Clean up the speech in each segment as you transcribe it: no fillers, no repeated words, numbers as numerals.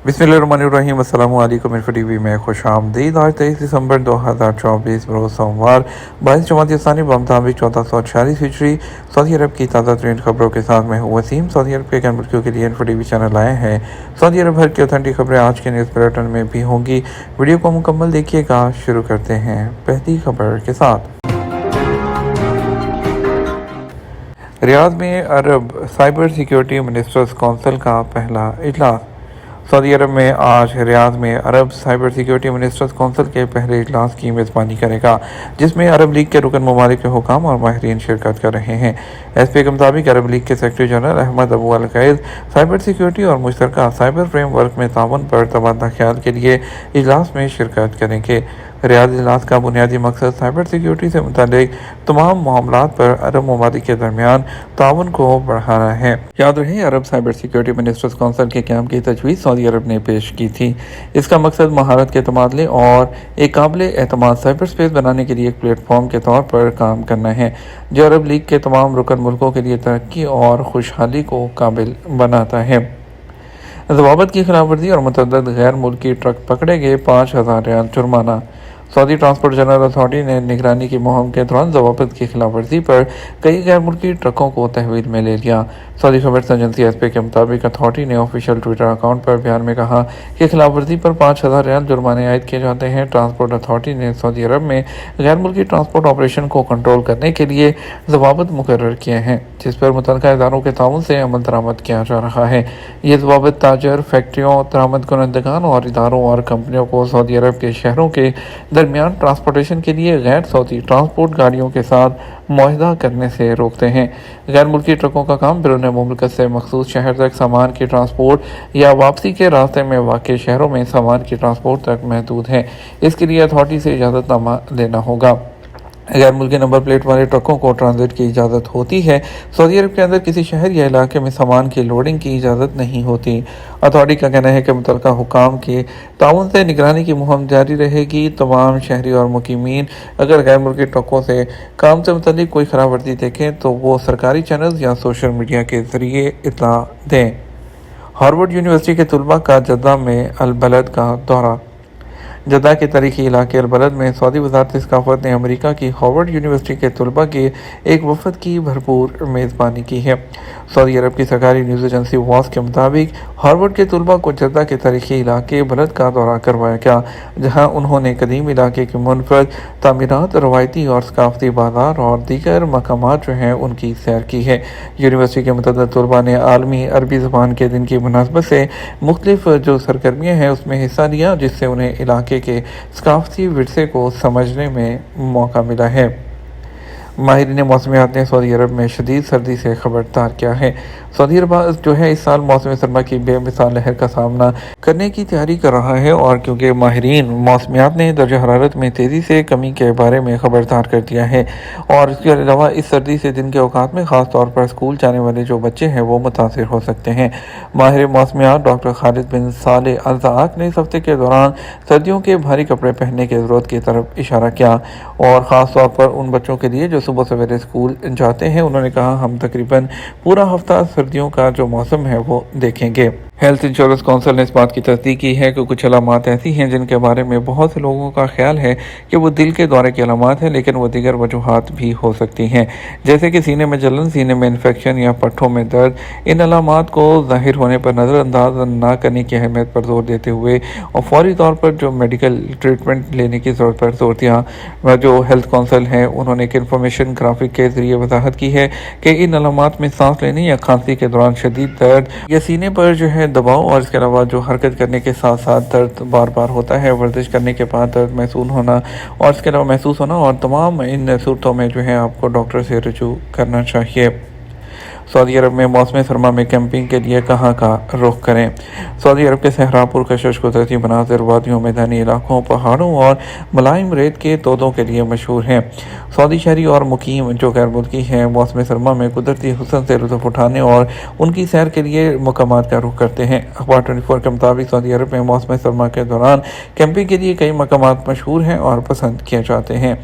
बिस्मिल्लाहिर्रहमानिर्रहीम। अस्सलाम वालेकुम। इरफा टीवी में खुश आमदीद। आज 23 दिसंबर 2024 रोज़ सोमवार 22 जमाती सानी बमताबिक 1446 हिजरी सऊदी अरब की ताज़ा तरीन खबरों के साथ मैं हूँ वसीम। सऊदी अरब के मुल्कों के लिए इरफा टीवी चैनल आए हैं। सऊदी अरब भर की ऑथेंटिक खबरें आज के न्यूज़ बुलेटिन में भी होंगी। वीडियो को मुकम्मल देखिएगा। शुरू करते हैं पहली खबर के साथ। रियाद में अरब साइबर सिक्योरिटी मिनिस्टर्स कौंसिल का पहला इजलास। सऊदी अरब में आज रियाद में अरब साइबर सिक्योरिटी मिनिस्टर्स कौंसिल के पहले इजलास की मेज़बानी करेगा, जिसमें अरब लीग के रुकन ममालिक के हुकाम और माहिरीन शिरकत कर रहे हैं। एसपी के मुताबिक अरब लीग के सेक्रेटरी जनरल अहमद अबू अल-क़ैद साइबर सिक्योरिटी और मुश्तरका साइबर फ्रेमवर्क में ताउन पर तबादला ख्याल के लिए इजलास में शिरकत करेंगे। रियाद इजलास का बुनियादी मकसद साइबर सिक्योरिटी से मुतालिक तमाम मामलात पर अरब ममालिक के दरमियान ताउन को बढ़ाना है। याद रहे, अरब साइबर सिक्योरिटी मिनिस्टर्स कौंसिल के क़याम की तजवीज़ सऊदी अरब ने पेश की थी। इसका मकसद महारत के तबादले और एक काबिल एतमाद साइबर स्पेस बनाने के लिए एक प्लेटफॉर्म के तौर पर काम करना है, जो अरब लीग के तमाम रुकन मुल्कों के लिए तरक्की और खुशहाली को काबिल बनाता है। ज़वाबित की खिलाफ वर्जी और मुतअद्दिद गैर मुल्की ट्रक पकड़े गए, 5,000 रियाल जुर्माना। सऊदी ट्रांसपोर्ट जनरल अथॉरिटी ने निगरानी की मुहिम के दौरान ज़वाबित की खिलाफ वर्जी पर कई गैर मुल्की ट्रकों को तहवील में ले लिया। सऊदी खबर्स एजेंसी एसपी के मुताबिक अथॉरिटी ने ऑफिशियल ट्विटर अकाउंट पर बयान में कहा कि खिलाफ वर्जी पर 5,000 रियाल जुर्माने आयद किए जाते हैं। ट्रांसपोर्ट अथॉरिटी ने सऊदी अरब में गैर मुल्की ट्रांसपोर्ट ऑपरेशन को कंट्रोल करने के लिए ज़वाबित मुकर्रर किए हैं, जिस पर मुतल्लिका इदारों के ताउन से अमल दरामद किया जा रहा है। ये ज़वाबित ताजर, फैक्ट्रियों, दरामद कुनंदगान और इदारों और कंपनियों को सऊदी अरब के शहरों के दरमियान ट्रांसपोर्टेशन के लिए गैर सऊदी ट्रांसपोर्ट गाड़ियों के साथ मुआहदा करने से रोकते हैं। गैर मुल्की ट्रकों का काम बैरून मुल्क से मखसूस शहर तक सामान की ट्रांसपोर्ट या वापसी के रास्ते में वाक़ई शहरों में सामान की ट्रांसपोर्ट तक महदूद है। इसके लिए अथॉरिटी से इजाज़तनामा लेना होगा। गैर मुल्की नंबर प्लेट वाले ट्रकों को ट्रांजिट की इजाज़त होती है। सऊदी अरब के अंदर किसी शहर या इलाके में सामान की लोडिंग की इजाज़त नहीं होती। अथॉरिटी का कहना है कि मुतल्लिका हुकाम के ताउन से निगरानी की मुहिम जारी रहेगी। तमाम शहरी और मुकीमीन अगर गैर मुल्की ट्रकों से काम से मुतल्लिक कोई खराब वर्जी देखें तो वो सरकारी चैनल्स या सोशल मीडिया के ज़रिए इत्तला दें। हार्वर्ड यूनिवर्सिटी के तलबा का जद्दा में अल-बलद का दौरा। जद्दा के तारीखी इलाके अल-बलद में सऊदी वज़ारत सकाफ़त ने अमेरिका की हार्वर्ड यूनिवर्सिटी के तलबा के एक वफ़द की भरपूर मेज़बानी की है। सऊदी अरब की सरकारी न्यूज़ एजेंसी वास के मुताबिक हार्वर्ड के तलबा को जद्दा के तारीखी इलाके बलद का दौरा करवाया गया, जहाँ उन्होंने कदीम इलाके के मुनफरद तामीरात, रवायती और सकाफ़ती बाज़ार और दीगर मकामात जो हैं उनकी सैर की है। यूनिवर्सिटी के मुतअद्दिद तलबा ने आलमी अरबी ज़बान के दिन की मुनासबत से मुख्तलिफ जो सरगर्मियाँ हैं उसमें हिस्सा लिया, जिससे उन्हें इलाके के सकाफ़ती विरसे को समझने में मौका मिला है। माहिरीन मौसमियात ने सऊदी अरब में शदीद सर्दी से खबरदार किया है। सऊदी अरब जो है इस साल मौसम सरमा की बेमिसाल लहर का सामना करने की तैयारी कर रहा है, और क्योंकि माहिरीन मौसमियात ने दर्जा हरारत में तेज़ी से कमी के बारे में खबरदार कर दिया है, और इसके अलावा इस सर्दी से दिन के औकात में ख़ास तौर पर स्कूल जाने वाले जो बच्चे हैं वो मुतासिर हो सकते हैं। माहिर मौसमियात डॉक्टर खालिद बिन साले अल-ज़ाक ने इस हफ्ते के दौरान सर्दियों के भारी कपड़े पहनने की ज़रूरत की तरफ इशारा किया, और ख़ास तौर पर उन बच्चों के लिए जो सुबह सवेरे स्कूल जाते हैं। उन्होंने कहा, हम तकरीबन पूरा हफ्ता सर्दियों का जो मौसम है वो देखेंगे। हेल्थ इंश्योरेंस काउंसिल ने इस बात की तस्दीक की है कि कुछ अलामात ऐसी हैं जिनके बारे में बहुत से लोगों का ख्याल है कि वो दिल के दौरे की अलामात हैं, लेकिन वो दीगर वजूहात भी हो सकती हैं, जैसे कि सीने में जलन, सीने में इन्फेक्शन या पट्ठों में दर्द। इन अलामात को ज़ाहिर होने पर नज़रअंदाज ना करने की अहमियत पर जोर देते हुए और फौरी तौर पर जो मेडिकल ट्रीटमेंट लेने की ज़रूरत पर जोर दिया। जो हेल्थ काउंसिल है उन्होंने एक इंफॉर्मेशन ग्राफिक के ज़रिए वजाहत की है कि इन अलामात में सांस लेने या खांसी के दौरान शदीद दर्द या सीने पर जो है दबाव, और इसके अलावा जो हरकत करने के साथ साथ दर्द बार बार होता है, वर्जिश करने के बाद दर्द महसूस होना और इसके अलावा महसूस होना, और तमाम इन सूरतों में जो है आपको डॉक्टर से रुजू करना चाहिए। सऊदी अरब में मौसम सरमा में कैंपिंग के लिए कहाँ का रुख करें। सऊदी अरब के सहरापुर कशिश कुदरती मनाजिर वादियों, मैदानी इलाकों, पहाड़ों और मुलायम रेत के तोदों के लिए मशहूर हैं। सऊदी शहरी और मुकीम जो गैर मुल्की हैं मौसम सरमा में कुदरती हुस्न से लुत्फ़ उठाने और उनकी सैर के लिए मकामात का रुख करते हैं। अखबार 24 के मुताबिक सऊदी अरब में मौसम सरमा के दौरान कैंपिंग के लिए कई मकामात मशहूर हैं और पसंद किए जाते हैं,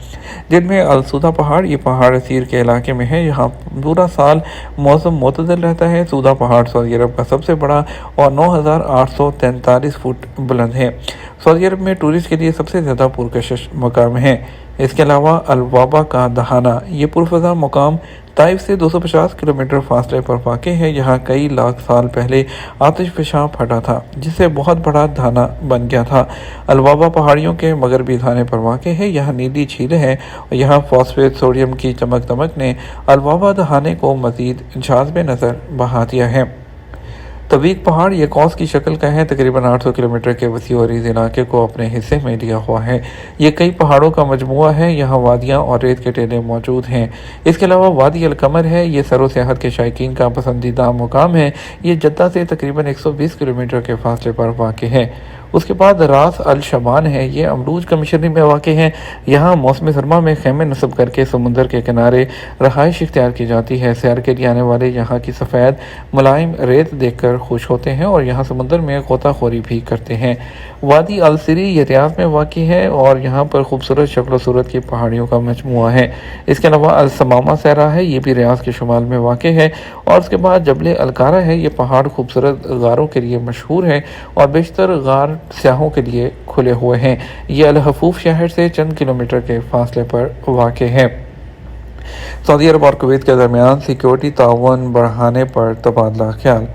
जिनमें अलसूदा पहाड़, ये पहाड़ सीर के इलाके में है। यहाँ पूरा साल मौसम मुतदल रहता है। सूदा पहाड़ सऊदी अरब का सबसे बड़ा और 9,843 फुट बुलंद है। सऊदी अरब में टूरिस्ट के लिए सबसे ज़्यादा पुरकशिश मकाम है। इसके अलावा अल-वाबा का दहाना, ये पुरफ़ज़ा मुकाम ताइफ से 250 किलोमीटर फासले पर वाक़ है। यहाँ कई लाख साल पहले आतिश फ़शा फटा था, जिससे बहुत बड़ा धाना बन गया था। अल-वाबा पहाड़ियों के मगरबी धाने पर वाक़ है। यहाँ नीली झीलें हैं और यहाँ फॉस्फेट सोडियम की चमक ने अल-वाबा दहाने को मज़ीद जाज़ब नज़र बढ़ा दिया है। तवीक पहाड़ ये कौस की शक्ल का है, तकरीबन 800 किलोमीटर के वसी और इस इलाके को अपने हिस्से में लिया हुआ है। ये कई पहाड़ों का मजमुआ है। यहाँ वादियाँ और रेत के टीले मौजूद हैं। इसके अलावा वादी अल कमर है, ये सरो सेहत के शायकीन का पसंदीदा मुकाम है। ये जद्दा से तकरीबन 120 किलोमीटर के फासले पर वाक़ है। उसके बाद रास अल शबान है, ये अमरूज कमिश्नरी में वाक़ है। यहाँ मौसम सरमा में खेमे नस्ब करके समुंदर के किनारे रहाइश इख्तियार की जाती है। सैर के लिए आने वाले यहाँ की सफ़ेद मुलायम रेत देखकर खुश होते हैं और यहाँ समुंदर में गोताखोरी भी करते हैं। वादी अल सिरी ये रियाद में वाक़ है और यहाँ पर खूबसूरत शक्ल सूरत की पहाड़ियों का मजमुआ है। इसके अलावा अल समामा सहरा है, ये भी रियाद के शुमाल में वाक़ है। और उसके बाद जबल अलकारा है, ये पहाड़ खूबसूरत गारों के लिए मशहूर है और बेशतर गार सयाहों के लिए खुले हुए हैं। ये अल हफूफ शहर से चंद किलोमीटर के फासले पर वाक़ है। सऊदी अरब और कुवैत के दरमियान सिक्योरिटी ताउन बढ़ाने पर तबादला ख्याल।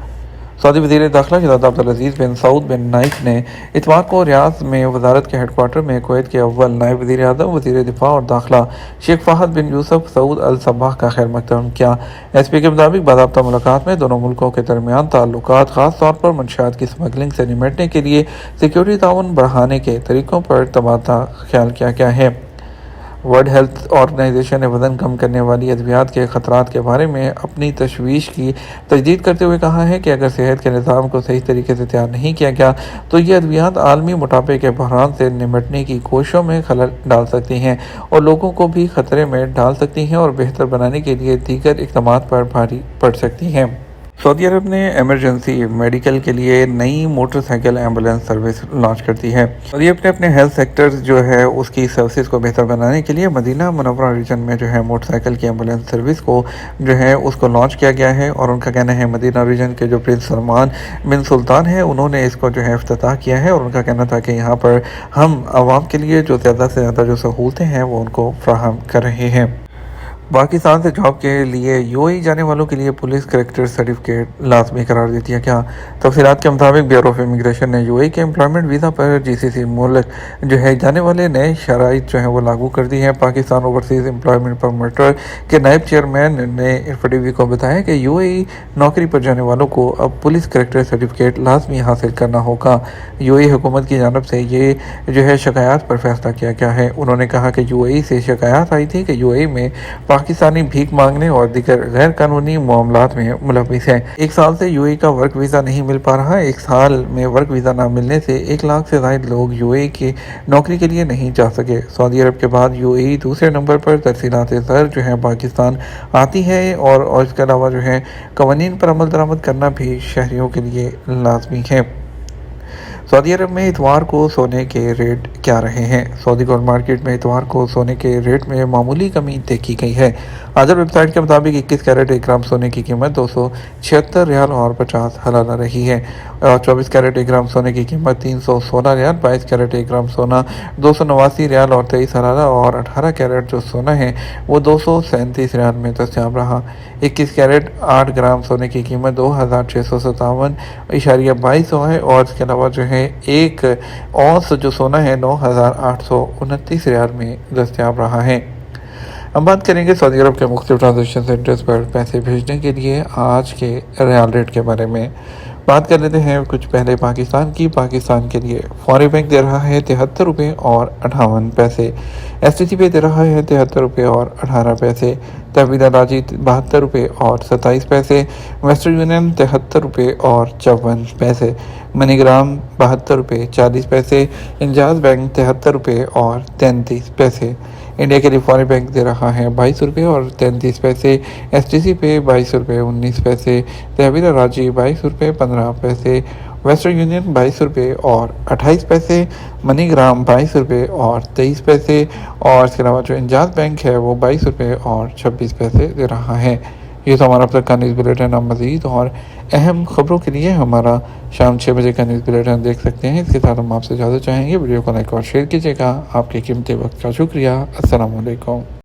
सऊदी वज़ीर दाखिला शहज़ाद अब्दुल अज़ीज़ बिन सऊद बिन नाइफ ने इतवार को रियाद में वज़ारत के हेडक्वार्टर में कुवैत के अव्वल नायब वज़ीर आज़म, वज़ीर दिफ़ा और दाखिला शेख फ़हद बिन यूसुफ सऊद अल सब्बाह का खैर मक़दम किया। एसपी के मुताबिक बाज़ाब्ता मुलाकात में दोनों मुल्कों के दरमियान ताल्लुकात ख़ास तौर पर मंशियात की स्मगलिंग से निपटने के लिए सिक्योरिटी ताउन बढ़ाने के तरीक़ों पर तबादला ख्याल किया गया है। वर्ल्ड हेल्थ ऑर्गेनाइजेशन ने वज़न कम करने वाली अद्वियात के ख़तरात के बारे में अपनी तशवीश की तजदीद करते हुए कहा है कि अगर सेहत के निज़ाम को सही तरीके से तैयार नहीं किया गया तो ये अद्वियात आलमी मोटापे के बहरान से निपटने की कोशिशों में खलल डाल सकती हैं और लोगों को भी ख़तरे में डाल सकती हैं और बेहतर बनाने के लिए दीगर इक़दामात पर भारी पड़ सकती हैं। सऊदी अरब ने एमरजेंसी मेडिकल के लिए नई मोटरसाइकिल एम्बुलेंस सर्विस लॉन्च कर दी है। सऊदी अरब ने अपने हेल्थ सेक्टर जो है उसकी सर्विस को बेहतर बनाने के लिए मदीना मुनव्वरा रीजन में जो है मोटरसाइकिल की एम्बुलेंस सर्विस को जो है उसको लॉन्च किया गया है और उनका कहना है मदीना रीजन के जो प्रिंस सलमान बिन सुल्तान है उन्होंने इसको जो है इफ्तिताह किया है और उनका कहना था कि यहाँ पर हम आवाम के लिए जो ज़्यादा से ज़्यादा जो सहूलतें हैं वो उनको फ्राहम कर रहे हैं। पाकिस्तान से जॉब के लिए यूएई जाने वालों के लिए पुलिस करैक्टर सर्टिफिकेट लाजमी करार दे दिया गया। तफसीलात के मुताबिक ब्यूरो ऑफ इमिग्रेशन ने यूएई के एम्प्लॉयमेंट वीज़ा पर जीसीसी मुल्क जो है जाने वाले नए शराइत जो है वो लागू कर दी हैं। पाकिस्तान ओवरसीज़ एम्प्लॉयमेंट प्रमोटर के नायब चेयरमैन ने एफटीवी को बताया कि यूएई नौकरी पर जाने वालों को अब पुलिस करैक्टर सर्टिफिकेट लाजमी हासिल करना होगा। यूएई हुकूमत की जानब से ये जो है शिकायत पर फैसला किया गया है। उन्होंने कहा कि यूएई से शिकायत आई थी कि यूएई में पाकिस्तानी भीख मांगने और दीगर गैर कानूनी मामलात में मुलविस है। एक साल से यूएई का वर्क वीज़ा नहीं मिल पा रहा है। एक साल में वर्क वीज़ा ना मिलने से 1 लाख से ज़ायद लोग यूएई की नौकरी के लिए नहीं जा सके। सऊदी अरब के बाद यूएई दूसरे नंबर पर तरसीलात ज़र जो है पाकिस्तान आती है और इसके अलावा जो है कवानीन पर अमल दरामद करना भी शहरियों के लिए लाजमी है। सऊदी अरब में इतवार को सोने के रेट क्या रहे हैं। सऊदी गोल्ड मार्केट में इतवार को सोने के रेट में मामूली कमी देखी गई है। आजर वेबसाइट के मुताबिक 21 कैरेट 1 ग्राम सोने की कीमत 276 रियाल और 50 हलाला रही है और 24 कैरेट 1 ग्राम सोने की कीमत 316 रियाल, 22 कैरेट 1 ग्राम सोना 289 रियाल और 23 हलाला और 18 कैरेट जो सोना है वो 237 रियाल में दस्तयाब रहा। 21 कैरेट 8 ग्राम सोने की कीमत 2657.22 है और इसके अलावा जो है एक औंस जो सोना है 9829 रियाल में दस्तयाब रहा है। हम बात करेंगे सऊदी अरब के मुख्तलिफ ट्रांजेक्शन सेंटर्स पर पैसे भेजने के लिए आज के रियाल रेट के बारे में बात कर लेते हैं। कुछ पहले पाकिस्तान की। पाकिस्तान के लिए फौरी बैंक दे रहा है 73 रुपये और 58 पैसे। एसटीसी पे दे रहा है 73 रुपये और 18 पैसे। तहवील राजी 72 रुपये और 27 पैसे। वेस्टर्न यूनियन 73 रुपये और 54 पैसे। मनीग्राम 72 रुपये 40 पैसे। इंजाज बैंक 73 रुपये और 33 पैसे। इंडिया के लिए फौरी बैंक दे रहा है 22 रुपये और 33 पैसे। एसटीसी पे 22 रुपये 19 पैसे। तहवील राजी 22 रुपये 15 पैसे। वेस्टर्न यूनियन 22 रुपये और 28 पैसे। मनीग्राम 22 रुपये और 23 पैसे और इसके अलावा जो इंजाज बैंक है वो 22 रुपये और 26 पैसे दे रहा है। یہ تو ہمارا اب تک کا نیوز بلیٹن. آپ مزید اور اہم خبروں کے لیے ہمارا شام 6 بجے کا نیوز بلیٹن دیکھ سکتے ہیں. اس کے ساتھ ہم آپ سے اجازت چاہیں گے. ویڈیو کو لائک اور شیئر کیجیے گا. آپ کے قیمتی وقت کا شکریہ. السلام علیکم.